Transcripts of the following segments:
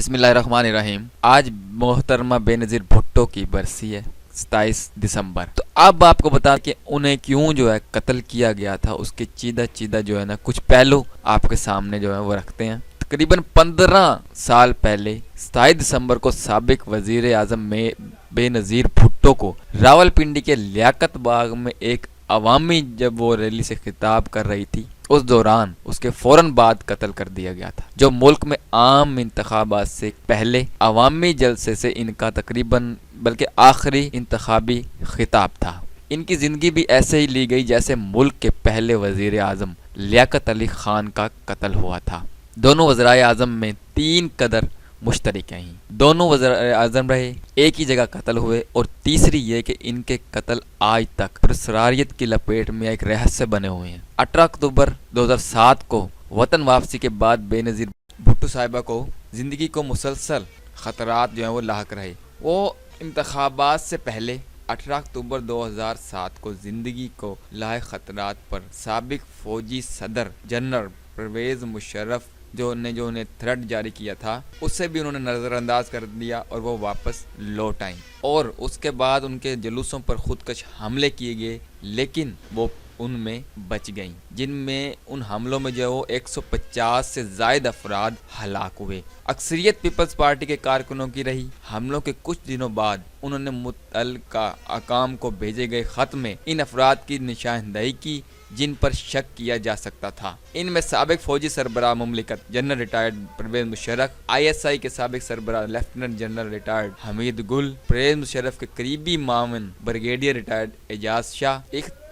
بسم اللہ الرحمن الرحیم۔ آج محترمہ بے نظیر بھٹو کی برسی ہے 27 دسمبر۔ تو اب آپ کو بتا کہ انہیں کیوں جو ہے قتل کیا گیا تھا، اس کے چیدہ جو ہے نا کچھ پہلو آپ کے سامنے جو ہے وہ رکھتے ہیں۔ تقریباً 15 سال پہلے 27 دسمبر کو سابق وزیر اعظم میں بے نظیر بھٹو کو راول پنڈی کے لیاقت باغ میں ایک عوامی جب وہ ریلی سے خطاب کر رہی تھی، اس دوران اس کے فوراً بعد قتل کر دیا گیا تھا، جو ملک میں عام انتخابات سے پہلے عوامی جلسے سے ان کا تقریباً بلکہ آخری انتخابی خطاب تھا۔ ان کی زندگی بھی ایسے ہی لی گئی جیسے ملک کے پہلے وزیر اعظم لیاقت علی خان کا قتل ہوا تھا۔ دونوں وزرائے اعظم میں 3 قدر مشترک ہیں، دونوں وزیر اعظم رہے، ایک ہی جگہ قتل ہوئے، اور تیسری یہ کہ ان کے قتل آج تک پرسراریت کی لپیٹ میں ایک رہسیہ بنے ہوئے ہیں۔ 18 اکتوبر 2007 کو وطن واپسی کے بعد بے نظیر بھٹو صاحبہ کو زندگی کو مسلسل خطرات جو ہیں وہ لاحق رہے۔ وہ انتخابات سے پہلے 18 اکتوبر 2007 کو زندگی کو لاحق خطرات پر سابق فوجی صدر جنرل پرویز مشرف جو انہیں تھریٹ جاری کیا تھا، اس سے بھی انہوں نے نظر انداز کر دیا اور وہ واپس لوٹ آئیں، اور اس کے بعد ان کے جلوسوں پر خودکش حملے کیے گئے، لیکن وہ ان میں بچ گئیں، جن میں ان حملوں میں جو وہ 150 سے زائد افراد ہلاک ہوئے۔ اکثریت پیپلز پارٹی کے کارکنوں کی رہی۔ حملوں کے کچھ دنوں بعد انہوں نے متعلقہ حکام کو بھیجے گئے خط میں ان افراد کی نشاندہی کی جن پر شک کیا جا سکتا تھا۔ ان میں سابق فوجی سربراہ مملکت general retired Pervez Musharraf, ISI کے سابق سربراہ lieutenant general retired Hamid Gul, Pervez Musharraf کے قریبی معاون بریگیڈیئر ریٹائرڈ اعجاز شاہ،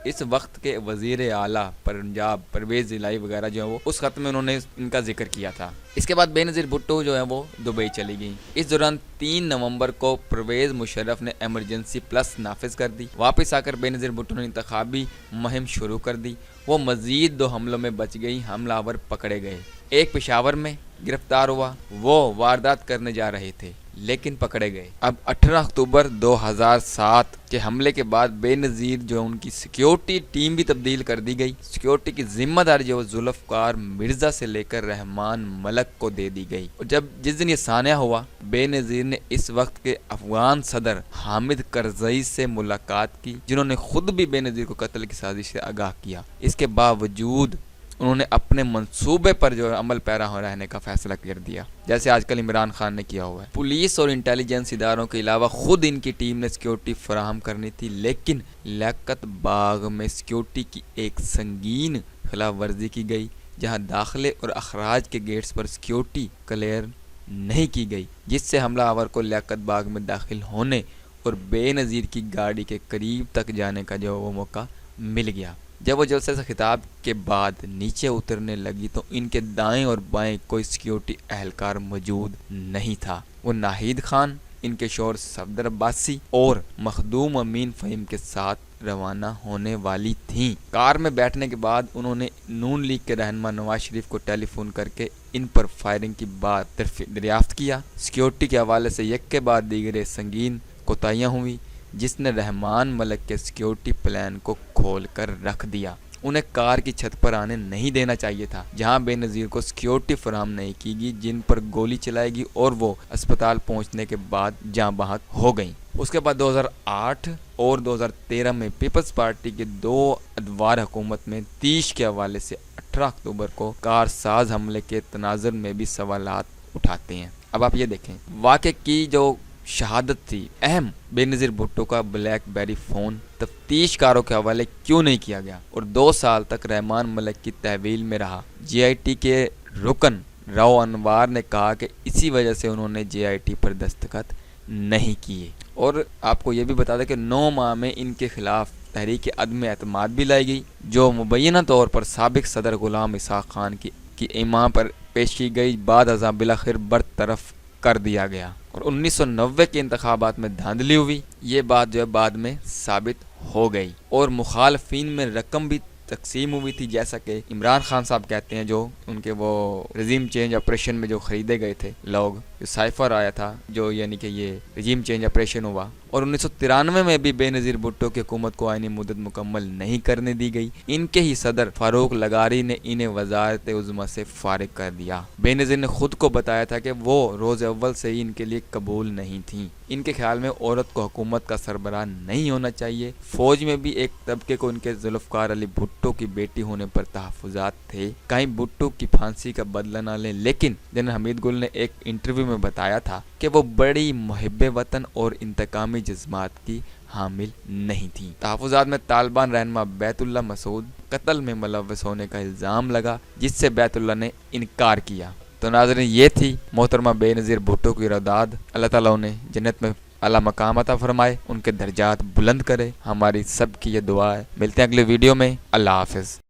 اس وقت کے وزیر اعلیٰ پنجاب پرویز الہی وغیرہ جو ہے وہ اس خط میں انہوں نے ان کا ذکر کیا تھا۔ اس کے بعد بے نظیر بھٹو جو ہے وہ دبئی چلی گئی۔ اس دوران 3 نومبر کو پرویز مشرف نے ایمرجنسی پلس نافذ کر دی۔ واپس آ کر بے نظیر بھٹو نے انتخابی مہم شروع کر دی۔ وہ مزید 2 حملوں میں بچ گئی، حملہ آور پکڑے گئے۔ ایک پشاور میں گرفتار ہوا، وہ واردات کرنے جا رہے تھے لیکن پکڑے گئے۔ اب 18 اکتوبر 2007 کے حملے کے بعد بے نظیر جو ان کی سیکیورٹی ٹیم بھی تبدیل کر دی گئی۔ سیکیورٹی کی ذمہ داری جو ذوالفقار مرزا سے لے کر رحمان ملک کو دے دی گئی، اور جس دن یہ سانحہ ہوا، بے نظیر نے اس وقت کے افغان صدر حامد کرزئی سے ملاقات کی، جنہوں نے خود بھی بے نظیر کو قتل کی سازش سے آگاہ کیا۔ اس کے باوجود انہوں نے اپنے منصوبے پر جو عمل پیرا رہنے کا فیصلہ کر دیا، جیسے آج کل عمران خان نے کیا ہوا ہے۔ پولیس اور انٹیلیجنس اداروں کے علاوہ خود ان کی ٹیم نے سیکیورٹی فراہم کرنی تھی، لیکن لیاقت باغ میں سیکیورٹی کی ایک سنگین خلاف ورزی کی گئی، جہاں داخلے اور اخراج کے گیٹس پر سیکیورٹی کلیئر نہیں کی گئی، جس سے حملہ آور کو لیاقت باغ میں داخل ہونے اور بے نظیر کی گاڑی کے قریب تک جانے کا جو وہ موقع مل گیا۔ جب وہ جلسے سے خطاب کے بعد نیچے اترنے لگی تو ان کے دائیں اور بائیں کوئی سیکیورٹی اہلکار موجود نہیں تھا۔ وہ ناہید خان، ان کے شوہر صفدر عباسی اور مخدوم امین فہیم کے ساتھ روانہ ہونے والی تھیں۔ کار میں بیٹھنے کے بعد انہوں نے نون لیگ کے رہنما نواز شریف کو ٹیلی فون کر کے ان پر فائرنگ کی بات دریافت کیا۔ سیکیورٹی کے حوالے سے یک کے بعد دیگر سنگین کوتاہیاں ہوئی، جس نے رحمان ملک کے سیکیورٹی پلان کو کھول کر رکھ دیا۔ انہیں کار کی چھت پر آنے نہیں دینا چاہیے تھا، جہاں بے نظیر کو سیکیورٹی فراہم نہیں کی گئی، جن پر گولی چلائے گی اور وہ اسپتال پہنچنے کے بعد جاں بحق ہو گئیں۔ اس کے بعد 2008 اور 2013 میں پیپلز پارٹی کے 2 ادوار حکومت میں تیش کے حوالے سے 18 اکتوبر کو کار ساز حملے کے تناظر میں بھی سوالات اٹھاتے ہیں۔ اب آپ یہ دیکھیں، واقعے کی جو شہادت تھی، اہم بے نظیر بھٹو کا بلیک بیری فون تفتیش کاروں کے حوالے کیوں نہیں کیا گیا اور 2 سال تک رحمان ملک کی تحویل میں رہا؟ GIT کے رکن راؤ انوار نے کہا کہ اسی وجہ سے انہوں نے GIT پر دستخط نہیں کیے، اور آپ کو یہ بھی بتا دیں کہ 9 ماہ میں ان کے خلاف تحریک عدم اعتماد بھی لائی گئی، جو مبینہ طور پر سابق صدر غلام اسحاق خان کی ایما پر پیش کی گئی، بعد ازاں بالآخر برطرف کر دیا گیا، اور 1990 کے انتخابات میں دھاندلی ہوئی۔ یہ بات جو ہے بعد میں ثابت ہو گئی، اور مخالفین میں رقم بھی تقسیم ہوئی تھی، جیسا کہ عمران خان صاحب کہتے ہیں، جو ان کے وہ رجیم چینج آپریشن میں جو خریدے گئے تھے لوگ، جو سائفر آیا تھا، جو یعنی کہ یہ رجیم چینج آپریشن ہوا، اور 1993 میں بھی بے نظیر بھٹو کی حکومت کو آئینی مدت مکمل نہیں کرنے دی گئی۔ ان کے ہی صدر فاروق لغاری نے انہیں وزارت عظمیٰ سے فارغ کر دیا۔ بے نظیر نے خود کو بتایا تھا کہ وہ روز اول سے ہی ان کے لیے قبول نہیں تھیں۔ ان کے خیال میں عورت کو حکومت کا سربراہ نہیں ہونا چاہیے۔ فوج میں بھی ایک طبقے کو ان کے ذوالفقار علی بھٹو کی بیٹی ہونے پر تحفظات تھے، کہیں بھٹو کی پھانسی کا بدلہ نہ لیں، لیکن جنرل حمید گل نے ایک انٹرویو میں بتایا تھا کہ وہ بڑی محب وطن اور انتقامی جذبات کی حامل نہیں تھی۔ تحفظات میں طالبان رہنما بیت اللہ مسعود قتل میں ملوث ہونے کا الزام لگا، جس سے بیت اللہ نے انکار کیا۔ تو ناظرین، یہ تھی محترمہ بے نظیر بھٹو کی رداد۔ اللہ تعالیٰ انہیں جنت میں اعلیٰ مقام عطا فرمائے، ان کے درجات بلند کرے، ہماری سب کی یہ دعا ہے۔ ملتے ہیں اگلے ویڈیو میں، اللہ حافظ۔